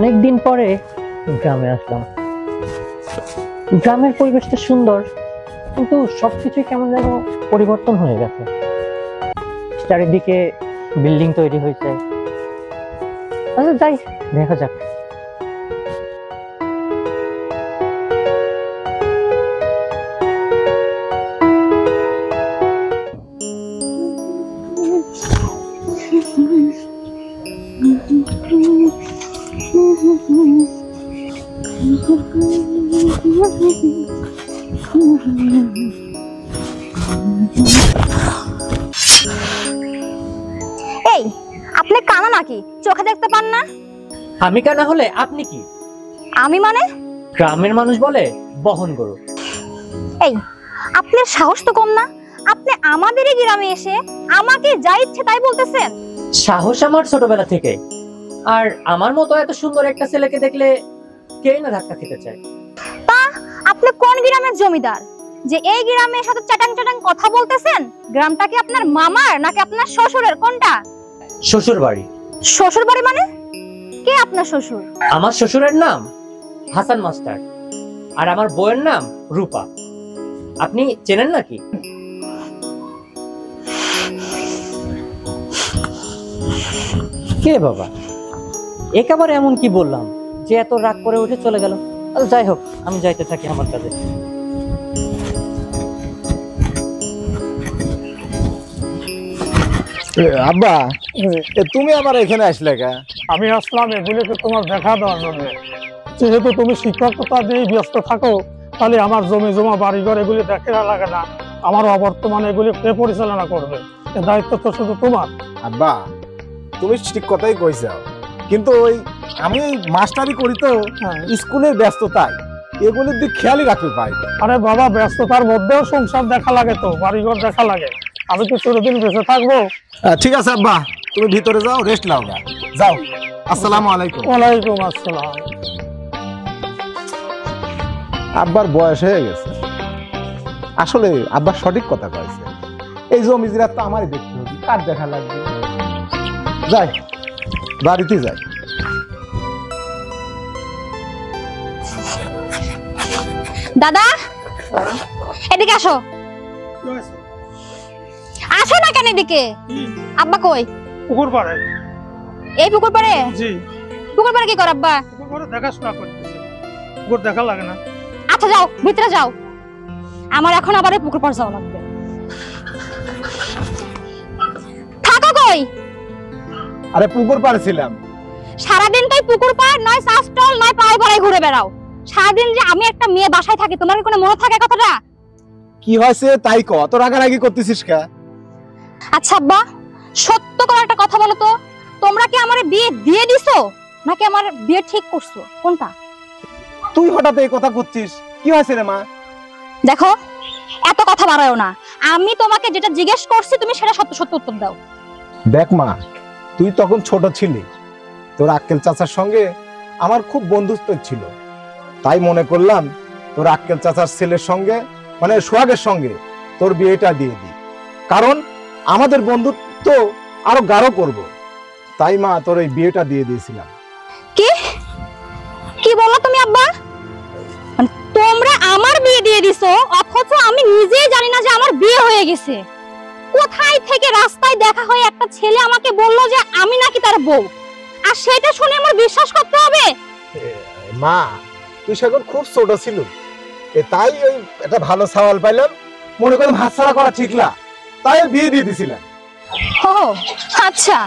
অনেকদিন পরে গ্রামে আসলাম। গ্রামের পরিবেশটা সুন্দর, কিন্তু সবকিছুই কেমন যেন পরিবর্তন হয়ে গেছে। চারিদিকে বিল্ডিং তৈরি হয়েছে। আচ্ছা যাই, দেখা যাক। এই, আপনি কানা নাকি? চোখে দেখতে পান না? আমি কানা হলে আপনি কি? আমি মানে? গ্রামের মানুষ বলে বহন গরু। এই, আপনার সাহস তো কম না? আপনি আমাদেরই গ্রামে এসে আমাকে যা ইচ্ছে তাই বলতেছেন। সাহস আমার ছোটবেলা থেকে। আর আমার মতো এত সুন্দর একটা ছেলেকে দেখলে কে না ধাক্কা খেতে চায়। তা আপনি কোন গ্রামের জমিদার যে এই গ্রামের সাথে চাটাং চাটাং কথা বলতেছেন? গ্রামটা কি আপনার মামার নাকি আপনার শ্বশুরের, কোনটা? শ্বশুর বাড়ি। শ্বশুর বাড়ি মানে? কে আপনার শ্বশুর? আমার শ্বশুরের নাম হাসান মাস্টার, আর আমার বউয়ের নাম রূপা। আপনি চেনেন নাকি? কে বাবা, একেবারে এমন কি বললাম যে এত রাগ করে উঠে চলে গেল? যাই হোক, আমি যাইতে থাকি আমার কাজে। আব্বা, তুমি আবার এখানে আসলে কে? আমি আসলাম এগুলিকে তোমার দেখা দেওয়ার জন্য। যেহেতু তুমি শিক্ষকতা দিয়ে ব্যস্ত থাকো, তাহলে আমার জমি জমা বাড়িঘর এগুলি দেখে লাগে না। আমার অবর্তমানে এগুলি কে পরিচালনা করবে? এ দায়িত্ব তো শুধু তোমার। আব্বা, তুমি ঠিক কথাই কইছো, কিন্তু ওই আমি মাস্টারি করি তো, স্কুলের ব্যস্ততায় এগুলির দিক খেয়ালই রাখতে পাই। আরে বাবা, ব্যস্ততার মধ্যেও সংসার দেখা লাগে, তো বাড়িঘর দেখা লাগে। আমি কি চিরদিন বেঁচে থাকবো? ঠিক আছে আব্বা, তুমি ভিতরে যাও, রেস্ট নাও না, যাও। আসসালামু আলাইকুম। ওয়ালাইকুম আসসালাম। আব্বার বয়স হয়ে গেছে, আসলে আব্বা সঠিক কথা কয়েছে। এই জমি জিরাত তো আমারই দেখতে হবে, কার দেখা লাগবে। যাই, বাড়িতে যাই। দাদা, এদিকে আসো। আসো না কেন এদিকে? আব্বা কই? পুকুর পাড়ে। এই পুকুর পাড়ে? জি। পুকুর পাড়ে কি কর আব্বা? পুকুর পাড়ে দেখাশোনা করতেছে। পুকুর দেখা লাগে না? আচ্ছা যাও, ভিতরে যাও। আমার এখন আবার এই পুকুর পাড়ে যাওয়া লাগবে। থাকো কই? আরে পুকুর পাড়ে ছিলাম। সারাদিন তাই পুকুর পাড় নয় সাস্টল নয় পাড়ায় পাড়ায় ঘুরে বেড়াও। সারাদিন যে আমি একটা মেয়ে বাসায় থাকি, তোমার কি কোনো মনে থাকে কথাটা? কি হয়েছে তাই ক, অত রাগারাগি করতেছিস কে? আচ্ছা আব্বা, সত্য করে একটা কথা বলো তো, তোমরা কি আমার বিয়ে দিয়ে দিছো নাকি আমার বিয়ে ঠিক করছো, কোনটা? তুই হঠাৎ এই কথা করছিস, কি হয়েছে রে মা? দেখো, এত কথা বাড়ায়ও না। আমি তোমাকে যেটা জিজ্ঞেস করছি তুমি সেটা সত্য সত্য উত্তর দাও। দেখ মা, তুই তখন ছোট ছিলি, তোর আক্কেল চাচার সঙ্গে আমার খুব বন্ধুত্ব ছিল, তাই মনে করলাম তোর আক্কেল চাচার ছেলের সঙ্গে, মানে সোহাগের সঙ্গে তোর বিয়েটা দিয়ে দিই, কারণ আমাদের বন্ধুত্ব আরো গাঢ় করব। তাই মা, তোর এই বিয়েটা দিয়ে দিয়েছিলাম। কি কি বললো তুমি আব্বা? মানে তোমরা আমার বিয়ে দিয়ে দিছো, অথচ আমি নিজেই জানি না যে আমার বিয়ে হয়ে গেছে। কোথায় থেকে রাস্তায় দেখা হয়ে একটা ছেলে আমাকে বললো যে আমি নাকি তার বউ, আর সেটা শুনে আমার বিশ্বাস করতে হবে? মা, তুই সেখন খুব ছোট ছিল, তাই ওই একটা ভালো সওয়াল পাইলাম, মনে করলাম হাতছাড়া করা ঠিক না, তাই বিয়ে দিয়ে দিছিলাম। ও আচ্ছা,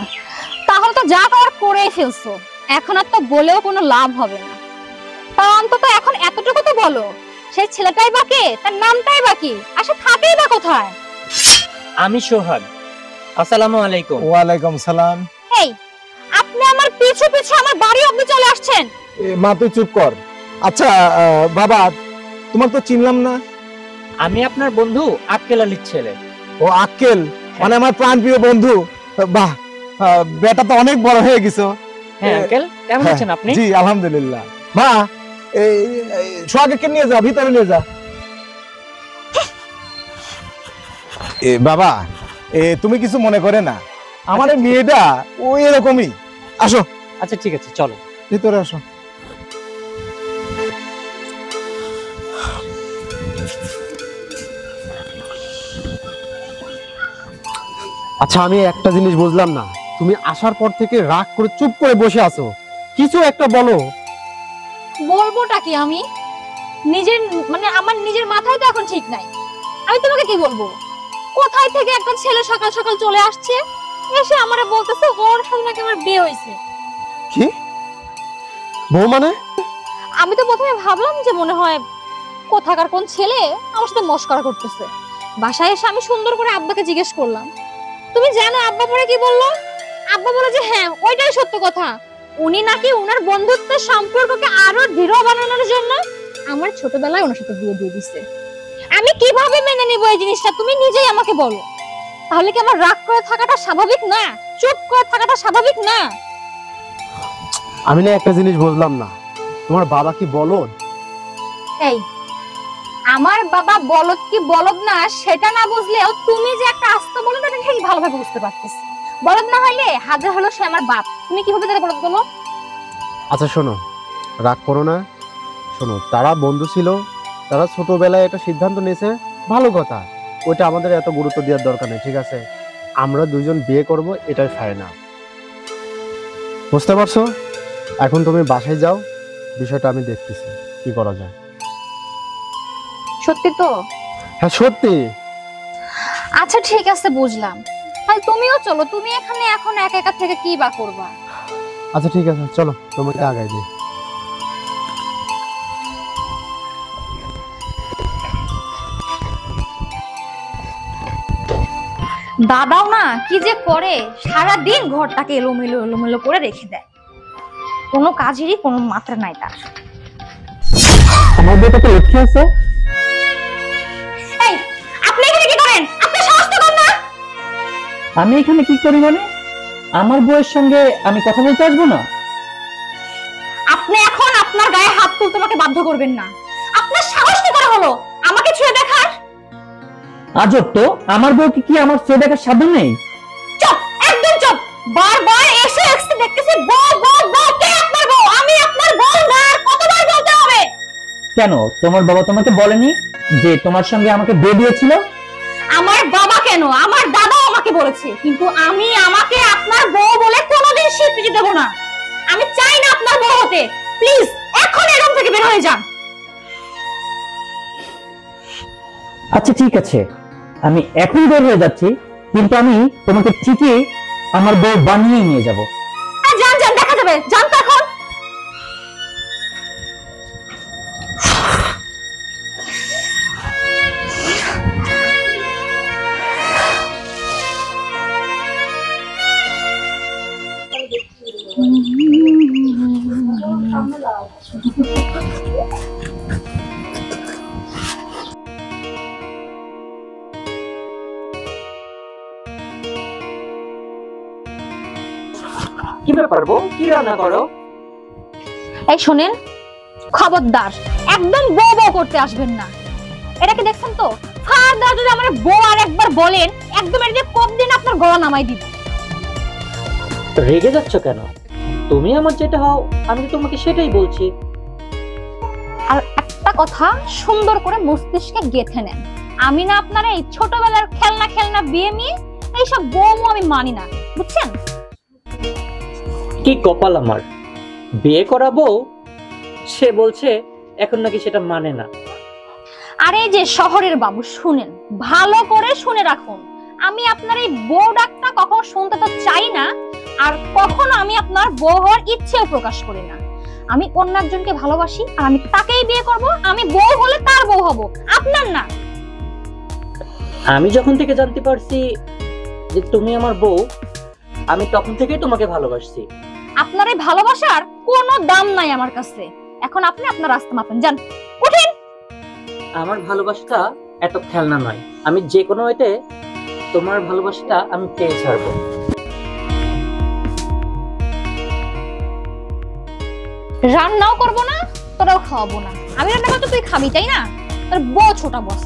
তাহলে তো যা করার করেই ফেলছো, এখন আর তো বলেও কোনো লাভ হবে না। তা অন্তত এখন এতটুকু তো বলো, সেই ছেলেটাই বা কে, তার নামটাই বা কি, আর সে থাকেই বা কোথায়? আমি সোহাগ। আসসালামু আলাইকুম। ওয়ালাইকুম সালাম। এই, আপনি আমার পিছু পিছু আমার বাড়ি অবধি চলে আসছেন। মা তুই চুপ কর। আচ্ছা বাবা, তোমার তো চিনলাম না। আমি আপনার বন্ধু আক্কেল আলীর ছেলে। ও আক্কেল, মানে আমার প্রাণপ্রিয় বন্ধু। বাহ, বেটা তো অনেক বড় হয়ে গেছো। হ্যাঁ আঙ্কেল, কেমন আছেন আপনি? জি আলহামদুলিল্লাহ। মা, এই সোহাগকে নিয়ে যা, ভিতরে নিয়ে যা। বাবা, তুমি কিছু মনে করে না, আমার মেয়েটা ও এরকমই। আসো। আচ্ছা ঠিক আছে, চলো ভিতরে আসো। আচ্ছা, আমি একটা জিনিস বুঝলাম না, তুমি আসার পর থেকে রাগ করে চুপ করে বসে আছো, কিছু একটা বলো। বলবোটা কি আমি? নিজের মানে আমার নিজের মাথায় তো এখন ঠিক নাই। আমি তোমাকে কি বলবো? কোথায় থেকে একটা ছেলে সকাল সকাল চলে আসছে, এসে আমারে বলতেছে ওর সাথে নাকি আমার বিয়ে হয়েছে। কি বউ মানে? আমি তো প্রথমে ভাবলাম যে মনে হয় কোথাকার কোন ছেলে আমার সাথে মস্করা করতেছে। বাসায় এসে আমি সুন্দর করে আব্বাকে জিজ্ঞেস করলাম। তুমি জানো আব্বা পরে কি বললো? আব্বা বলে যে হ্যাঁ, ওইটাই সত্য কথা। উনি নাকি ওনার বন্ধুত্বের সম্পর্ককে আরো দৃঢ় বানানোর জন্য আমার ছোটবেলায় ওনার সাথে বিয়ে দিয়ে দিছে। আমি কিভাবে মেনে নিব এই জিনিসটা, তুমি নিজেই আমাকে বলো। তাহলে কি আমার রাগ করে থাকাটা স্বাভাবিক না? চুপ করে থাকাটা স্বাভাবিক না? আমি না একটা জিনিস বুঝলাম না, তোমার বাবা কি বলদ? এই, আমার বাবা বলদ কি বলদ না সেটা না বুঝলেও তুমি যে একটা আস্ত বলদ এটা ঠিক ভালোভাবে বুঝতে পারতেছি। বলদ না হইলে হাজার হলো সে আমার বাপ, তুমি কিভাবে তাকে বলদ বলো? আচ্ছা শোনো, রাগ করো না। শোনো, তারা বন্ধু ছিল, তারা ছোটবেলায় একটা সিদ্ধান্ত নিয়েছে, ভালো কথা, ওইটা আমাদের এত গুরুত্ব দেওয়ার দরকার নেই, ঠিক আছে? আমরা দুইজন বিয়ে করব, এটাই ফাইনাল, বুঝতে পারছো? এখন তুমি বাসায় যাও, বিষয়টা আমি দেখতেছি কি করা যায়। সত্যি তো? হ্যাঁ সত্যি। আচ্ছা ঠিক আছে, বুঝলাম। তাহলে তুমিও চলো, তুমি এখানে এখন একা একা থেকে কি বা করবা? আচ্ছা ঠিক আছে, চলো তোমাকে আগাই দিই। দাদাও না কি যে করে, সারা দিন ঘরটাকে এলোমেলো এলোমেলো করে রেখে দেয়, কোনো কাজেরই কোনো মাত্রা নাই তার। আমার বউটা তো লক্ষ্মী আছে। এই, আপনি এখানে কি করেন? আপনি সাহস তো কম না? আমি এখানে কি করি মানে? আমার বউয়ের সঙ্গে আমি কথা বলতে আসবো না? আপনি এখন আপনার গায়ে হাত তুলতে আমাকে বাধ্য করবেন না। আপনার সাহস কি করে হলো আমাকে ছুঁয়ে দেখার? আজব তো, আমার বউকে কি আমার ছেলে দেখার সাধ্য নেই? চুপ, একদম চুপ। বারবার এসে এসে দেখতেছি বউ বউ বউ। কে আপনার বউ? আমি আপনার বউ না। আর কতবার বলতে হবে? কেন, তোমার বাবা তোমাকে বলেনি যে তোমার সঙ্গে আমাকে বিয়ে দিয়েছিল? আমার বাবা কেন, আমার দাদাও আমাকে বলেছে, কিন্তু আমি আমাকে আপনার বউ বলে কোনোদিন স্বীকৃতি দেব না। আমি চাই না আপনার বউ হতে। প্লিজ এখন এই রুম থেকে বের হয়ে যান। আচ্ছা ঠিক আছে, আমি এখন বের হয়ে যাচ্ছি, কিন্তু আমি তোমাকে ঠিকই আমার বউ বানিয়ে নিয়ে যাব। আর যান যান, দেখা যাবে। যান তো এখন। কি ব্যাপার বউ, কি রান্না করো? এই শোনেন, খবরদার একদম বউ বউ করতে আসবেন না। এটা কি দেখছেন তো? ফারদার যদি আমার বউ আর একবার বলেন, একদম এটা দিয়ে কোপ দিন আপনার গলা নামাই দিব। রেগে যাচ্ছ কেন? তুমি আমার যেটা হও, আমি তো তোমাকে সেটাই বলছি। আর একটা কথা সুন্দর করে মস্তিষ্কে গেঁথে নেন, আমি না আপনার এই ছোটবেলার খেলনা খেলনা বিয়ে মিয়ে এইসব বউ আমি মানি না, বুঝছেন? কি কপাল আমার, বিয়ে করাবো সে বলছে এখন নাকি সেটা মানে না। আর এই যে শহরের বাবু, শুনেন, ভালো করে শুনে রাখুন, আমি আপনার এই বউ ডাকটা কখনো শুনতে তো চাই না, আর কখনো আমি আপনার বউ হওয়ার ইচ্ছেও প্রকাশ করি না। আমি অন্য একজনকে ভালোবাসি আর আমি তাকেই বিয়ে করব। আমি বউ হলে তার বউ হব, আপনার না। আমি যখন থেকে জানতে পারছি যে তুমি আমার বউ, আমি তখন থেকেই তোমাকে ভালোবাসছি। আপনার এই ভালোবাসার কোনো দাম নাই আমার কাছে। এখন আপনি আপনার রাস্তা মাপেন, যান, উঠেন। আমার ভালোবাসাটা এত খেলনা নয়, আমি যে কোনো ওয়েতে তোমার ভালোবাসাটা আমি পেয়ে ছাড়বো। রান্নাও করবো না, তোরাও খাওয়াবো না। আমি রান্না করতে তুই খাবি, তাই না? তোর বউ ছোটা বস।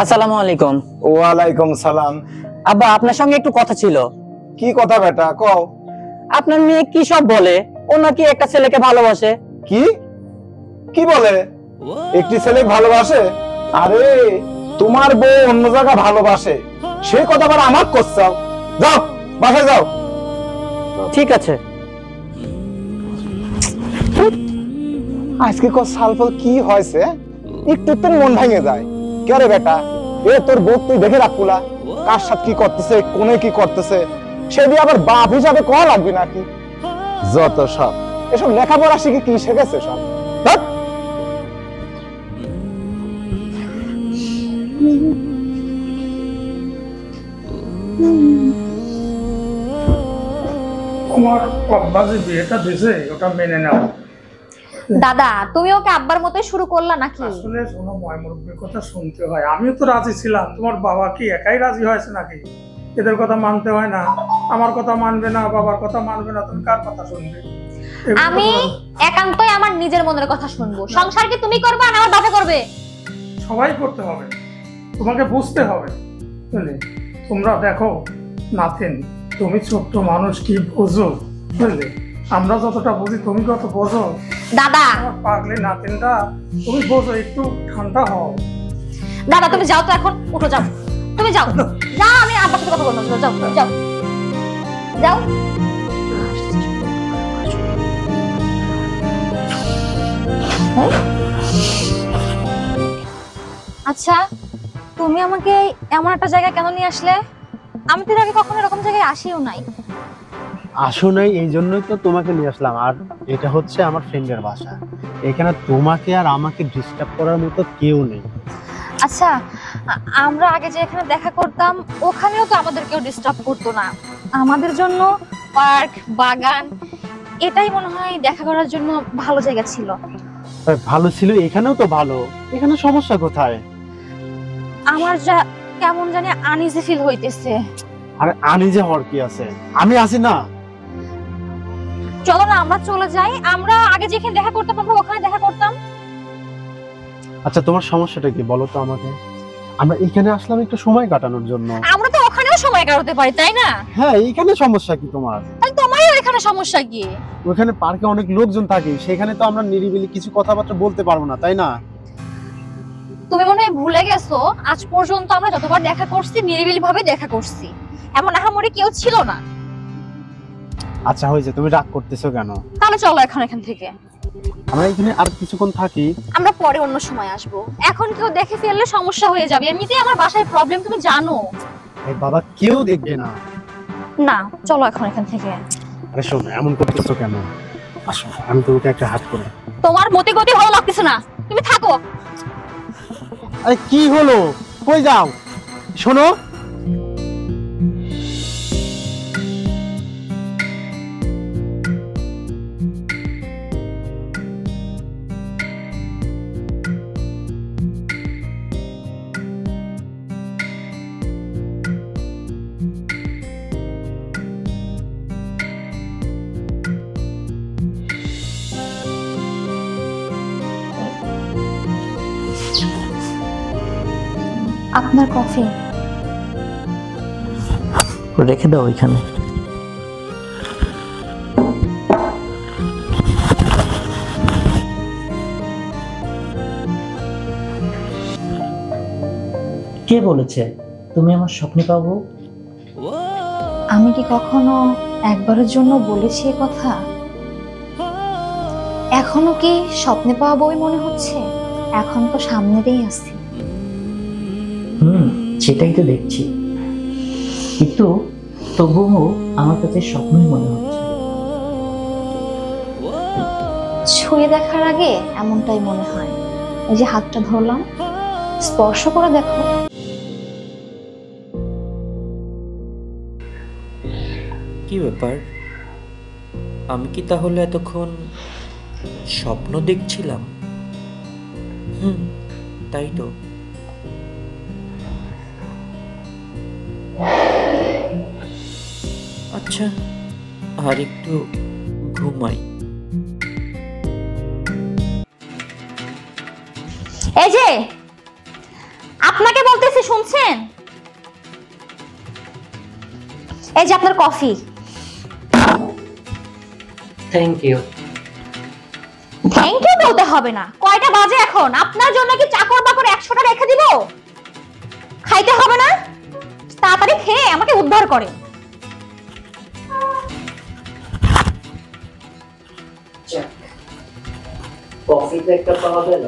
আসসালামু আলাইকুম। ওয়ালাইকুম সালাম। আব্বা আপনার সঙ্গে একটু কথা ছিল। কি কথা বেটা কও? আপনার মেয়ে কি সব বলে, ও নাকি একটা ছেলেকে ভালোবাসে। কি কি বলে? একটি ছেলে ভালোবাসে? আরে তোমার বউ অন্য জায়গা ভালোবাসে, সেই কথা আবার আমার করছাও। যাও বাসায় যাও। ঠিক আছে। আজকে কো সালফল কি হয়েছে, একটু তোর মন ভেঙে যায়। কে রে বেটা, এ তোর বউ তুই দেখে রাখুলা কার সাথে কি করতেছে, কোনে কি করতেছে, সে দিয়ে আবার বাপ হিসাবে কয়া লাগবে নাকি? যত সব এসব লেখাপড়া শিখে কি শিখেছে সব। ধ্যাৎ। তোমার আব্বা যে বিয়েটা দিছে ওটা মেনে নাও। দাদা তুমি ওকে আব্বার মতোই শুরু করলা নাকি? আসলে শোনো, ময় মুরব্বীর কথা শুনতে হয়। আমিও তো রাজি ছিলাম, তোমার বাবা কি একাই রাজি হয়েছে নাকি? এদের কথা মানতে হয় না? আমার কথা মানবে না, বাবার কথা মানবে না, তুমি কার কথা শুনবে? আমি একান্তই আমার নিজের মনের কথা শুনবো। সংসার কি তুমি করবে না আমার বাবা করবে? সবাই করতে হবে, তোমাকে বুঝতে হবে। বুঝলে, তোমরা দেখো নাতিন, তুমি ছোট্ট মানুষ, কি বোঝো? বুঝলে, আমরা যতটা বুঝি তুমি কত বোঝো? দাদা আমার পাগলি নাতিনটা, তুমি বোঝো, একটু ঠান্ডা হও। দাদা তুমি যাও তো, এখন উঠো, যাও তুমি যাও যাও, আমি আব্বার সাথে কথা বলবো। যাও যাও যাও। আচ্ছা তুমি আমাকে এমন একটা জায়গায় কেন নিয়ে আসলে? আমি তো এর আগে কখনো এরকম জায়গায় আসিও নাই। আসো নাই, এই জন্যই তো তোমাকে নিয়ে আসলাম। আর এটা হচ্ছে আমার ফ্রেন্ডের বাসা। এখানে তোমাকে আর আমাকে ডিস্টার্ব করার মতো কেউ নেই। আচ্ছা আমরা আগে যে এখানে দেখা করতাম ওখানেও তো আমাদের কেউ ডিস্টার্ব করতো না। আমাদের জন্য পার্ক, বাগান, এটাই মনে হয় দেখা করার জন্য ভালো জায়গা ছিল। ভালো ছিল, এখানেও তো ভালো। এখানে সমস্যা কোথায়? আমার যা কেমন জানি আনইজি ফিল হইতেছে। আর আনিজে হওয়ার কি আছে, আমি আছি না। চলো না আমরা চলে যাই, আমরা আগে যেখানে দেখা করতাম আমরা ওখানে দেখা করতাম। আচ্ছা তোমার সমস্যাটা কি বলো তো আমাকে? আমরা এখানে আসলাম একটু সময় কাটানোর জন্য। আমরা তো ওখানেও সময় কাটাতে পারি তাই না? হ্যাঁ, এইখানে সমস্যা কি তোমার? তাহলে তোমারও এখানে সমস্যা কি? ওখানে পার্কে অনেক লোকজন থাকে, সেখানে তো আমরা নিরিবিলি কিছু কথাবার্তা বলতে পারবো না, তাই না? তুমি মনে হয় ভুলে গেছো, আজ পর্যন্ত আমরা যতবার দেখা করছি নিরিবিলি ভাবে দেখা করছি, এমন আহামরি কেউ ছিল না। আচ্ছা হয়েছে, তুমি রাগ করতেছো কেন? তাহলে চলো এখান থেকে। আমরা এখানে আর কিছুক্ষণ থাকি। আমরা পরে অন্য সময় আসবো, এখন কেউ দেখে ফেললে সমস্যা হয়ে যাবে। এমনিতেই আমার বাসায় প্রবলেম তুমি জানো। এই বাবা, কেউ দেখবে না। না চলো এখন এখান থেকে। আরে শোনো, এমন করতেছো কেন? আসো, আমি তোমাকে একটা হাত করে। তোমার মতে গতি ভালো লাগতেছে না, তুমি থাকো। আরে কি হলো, কই যাও? শোনো, আপনার কফি। রেখে দাও ওইখানে। কে বলেছে তুমি আমার স্বপ্নে পাবো? আমি কি কখনো একবারের জন্য বলেছি এ কথা? এখনো কি স্বপ্নে পাওয়া বই মনে হচ্ছে? এখন তো সামনেতেই আছি। সেটাই তো দেখছি, কিন্তু তবুও আমার কাছে স্বপ্নই মনে হচ্ছে। ছুঁয়ে দেখার আগে এমনটাই মনে হয়। ওই যে হাতটা ধরলাম, স্পর্শ করে দেখো। কি ব্যাপার, আমি কি তাহলে এতক্ষণ স্বপ্ন দেখছিলাম? তাই তো। আচ্ছা, আর একটু ঘুমাই। এই যে আপনাকে বলতেছি, শুনছেন? এই যে আপনার coffee. Thank you. Thank you বলতে হবে না। কয়টা বাজে এখন? আপনার জন্য কি চাকর বাকর 100টা রেখে দিব? খাইতে হবে না? তাড়াতাড়ি খেয়ে আমাকে উদ্ধার করে। কফি তো একটা পাওয়া গেল।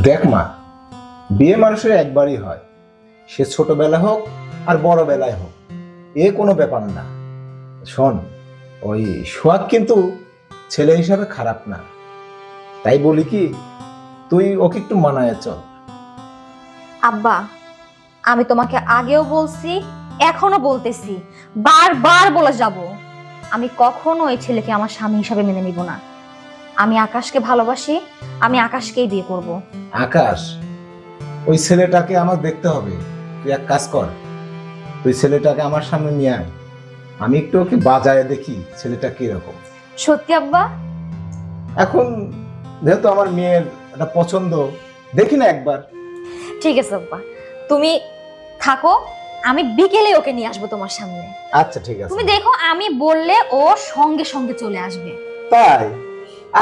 দেখ মা, বিয়ে মানুষের একবারই হয়, সে ছোটবেলা হোক আর বড় বেলায় হোক, এ কোনো ব্যাপার না। শোন, ওই সোহাগ কিন্তু ছেলে হিসাবে খারাপ না, তাই বলি কি তুই ওকে একটু মানায় চল। আব্বা, আমি তোমাকে আগেও বলছি, এখনো বলতেছি, বারবার বলে যাব, আমি কখনো এই ছেলেকে আমার স্বামী হিসাবে মেনে নিব না। আমি আকাশকে ভালোবাসি, আমি আকাশকেই বিয়ে করব। আকাশ, ওই ছেলেটাকে আমার দেখতে হবে। তুই এক কাজ কর, তুই ছেলেটাকে আমার সামনে নিয়ে আয়, আমি একটু ওকে বাজায় দেখি ছেলেটা কিরকম। সত্যি আব্বা? এখন যেহেতু আমার মেয়ের একটা পছন্দ, দেখি না একবার। ঠিক আছে আব্বা, তুমি থাকো, আমি বিকেলে ওকে নিয়ে আসবো তোমার সামনে। আচ্ছা ঠিক আছে। তুমি দেখো, আমি বললে ও সঙ্গে সঙ্গে চলে আসবে। তাই?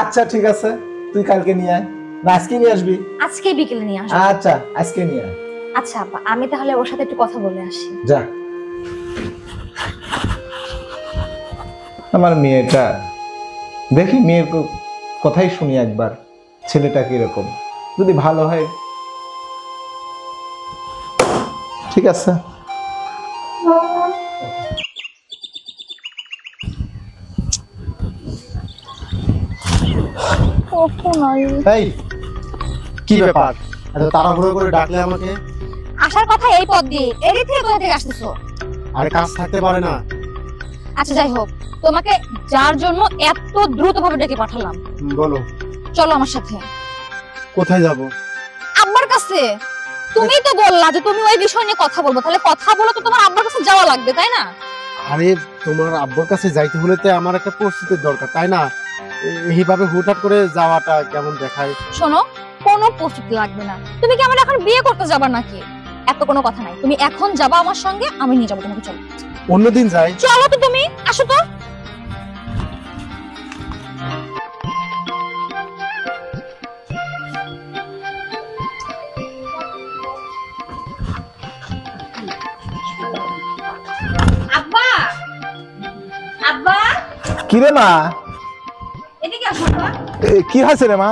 আচ্ছা ঠিক আছে, তুই কালকে নিয়ে আয়, না আজকে নিয়ে আসবি? আজকে বিকেলে নিয়ে আসবো। আচ্ছা আজকে নিয়ে আয়। আচ্ছা আব্বা, আমি তাহলে ওর সাথে একটু কথা বলে আসি। যা। আমার মেয়েটা দেখি, মেয়ের কথাই শুনি একবার, ছেলেটা কিরকম, যদি ভালো হয় ঠিক আছে। এই কি ব্যাপার, এত তাড়াহুড়ো করে ডাকলে আমাকে? আসার কথা এই পথ দিয়ে, এদিক থেকে কোথা থেকে আসতেছো? আরে কাজ থাকতে পারে না? আচ্ছা যাই হোক, তোমাকে যার জন্য এত দ্রুত ভাবে ডেকে পাঠালাম, বলো। চলো আমার সাথে। কোথায় যাব? আব্বার কাছে। তুমি তো বললা যে তুমি ওই বিষয় নিয়ে কথা বলবো, তাহলে কথা বলো তো তোমার আব্বার কাছে যাওয়া লাগবে, তাই না? আরে তোমার আব্বুর কাছে যাইতে হলে তো আমার একটা প্রস্তুতির দরকার, তাই না? এইভাবে হুটহাট করে যাওয়াটা কেমন দেখায়? শোনো, কোনো প্রস্তুতি লাগবে না। তুমি কি আমার এখন বিয়ে করতে যাবা নাকি? এত কোনো কথা নাই, তুমি এখন যাবা আমার সঙ্গে, আমি নিয়ে যাবো তোমাকে। চলো অন্যদিন যাই। চলো তো, তুমি আসো তো। আব্বা, আব্বা, কি রে মা? এদিকে আসো আব্বা। কি হয়েছে রে মা?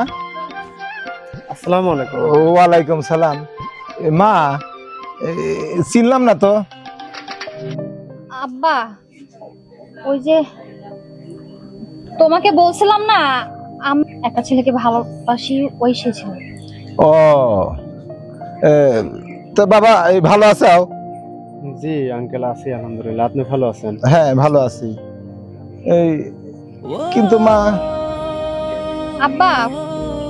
আসসালামু আলাইকুম। ওয়ালাইকুম সালাম। মা, চিনলাম না তো। আব্বা, ওই যে তোমাকে বলছিলাম না আমি একটা ছেলেকে ভালোবাসি, ওই সে ছেলে। ও, তো বাবা ভালো আছো? জি আঙ্কেল, আছি আলহামদুলিল্লাহ। আপনি ভালো আছেন? হ্যাঁ ভালো আছি। এই কিন্তু মা। আব্বা,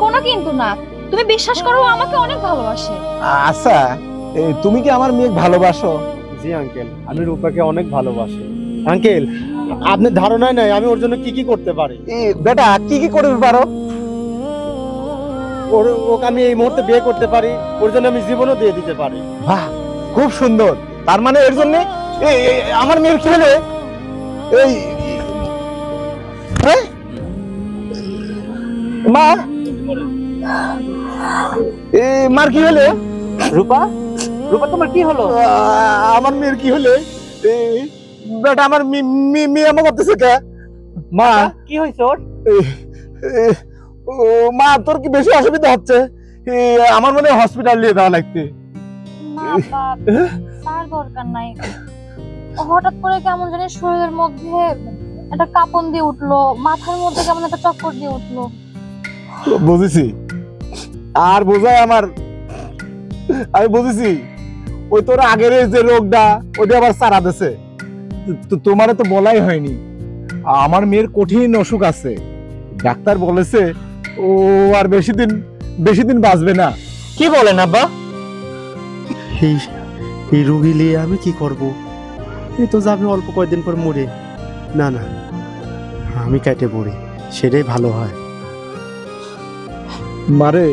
কোনো কিন্তু না, তুমি বিশ্বাস করো, ও আমাকে অনেক ভালোবাসে। আচ্ছা, তুমি কি আমার মেয়ে ভালোবাসো? জি আঙ্কেল, আমি রূপাকে অনেক ভালোবাসি। আঙ্কেল, আপনার ধারণাই নাই আমি ওর জন্য কি কি করতে পারি। বেটা, কি কি করতে পারো? ওকে আমি এই মুহূর্তে বিয়ে করতে পারি, ওর জন্য আমি জীবনও দিয়ে দিতে পারি। বাহ, খুব সুন্দর। তার মানে এর জন্য আমার মেয়ের কি হলে? এই মা, মার কি হলে? রূপা, রূপা তোমার কি হলো? আমার মেয়ের কি হলে? বেটা, আমার মেয়ে আমার করতেছে কে? মা, কি হয়েছে ওর? মা, তোর কি বেশি অসুবিধা হচ্ছে? আমার মনে হয় হসপিটাল নিয়ে যাওয়া লাগবে। তার দরকার নাই, হঠাৎ করে কেমন জানি শরীরের মধ্যে একটা কাঁপন দিয়ে উঠলো, মাথার মধ্যে কেমন একটা চক্কর দিয়ে উঠলো। বুঝেছি, আর বোঝায় আমার, আমি বুঝেছি। ওই তোর আগের যে রোগটা, ওইটা আবার সারা দেশে। তোমার তো বলাই হয়নি, আমার মেয়ের কঠিন অসুখ আছে। ডাক্তার বলেছে ও আর বেশি দিন বাঁচবে না। কি বলেন আব্বা? এই এই রুগী নিয়ে আমি কি করব? এই তো যাবে অল্প কয়েকদিন পর মরে। না না, আমি কাটে পড়ি, সেটাই ভালো হয়। মারে,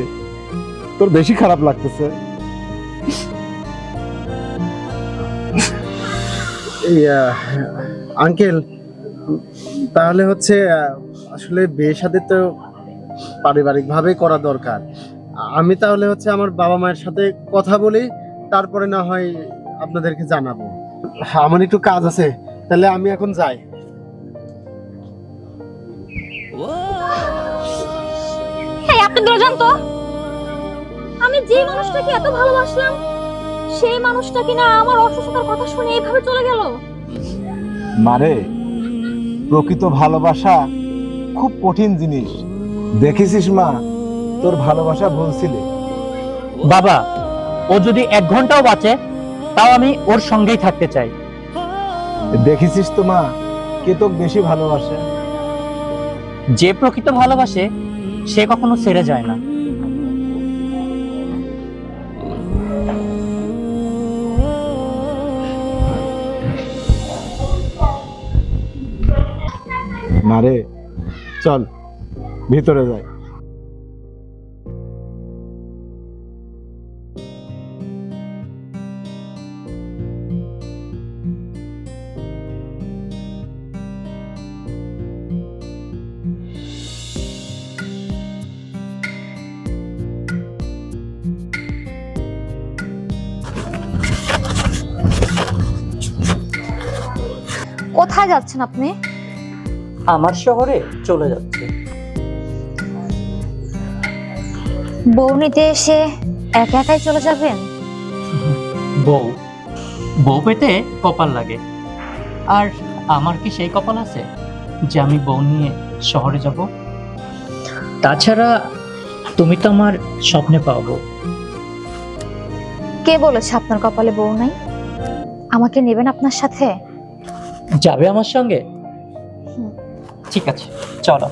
তোর বেশি খারাপ লাগতেছে। এই আঙ্কেল, তাহলে হচ্ছে আসলে বিয়ে শাদী তো পারিবারিকভাবেই করা দরকার। আমি তাহলে হচ্ছে আমার বাবা মায়ের সাথে কথা বলি, তারপরে না হয় আপনাদেরকে জানাবো। আমার একটু কাজ আছে, তাহলে আমি এখন যাই। এই আপনি দূরে যান তো। আমি যে মানুষটাকে এত ভালোবাসলাম সেই মানুষটা কিনা আমার অসুস্থতার কথা শুনে এইভাবে চলে গেল। মারে, প্রকৃত ভালোবাসা খুব কঠিন জিনিস। দেখেছিস মা, তোর ভালোবাসা ভুলছিলে। বাবা, ও যদি 1 ঘন্টাও বাঁচে তাও আমি ওর সঙ্গেই থাকতে চাই। দেখেছিস তো মা, কে তোকে বেশি ভালোবাসে। যে প্রকৃত ভালোবাসে সে কখনো ছেড়ে যায় না। মারে, চল ভিতরে যাই। কোথায় যাচ্ছেন আপনি? আমার শহরে চলে যাচ্ছে। বউ নিতে এসে একা একাই চলে যাবেন? বউ বউ পেতে কপাল লাগে, আর আমার কি সেই কপাল আছে যে আমি বউ নিয়ে শহরে যাব? তাছাড়া তুমি তো আমার স্বপ্নে পাবো। কে বলেছে আপনার কপালে বউ নাই? আমাকে নেবেন আপনার সাথে? যাবে আমার সঙ্গে? ঠিক আছে, চলো।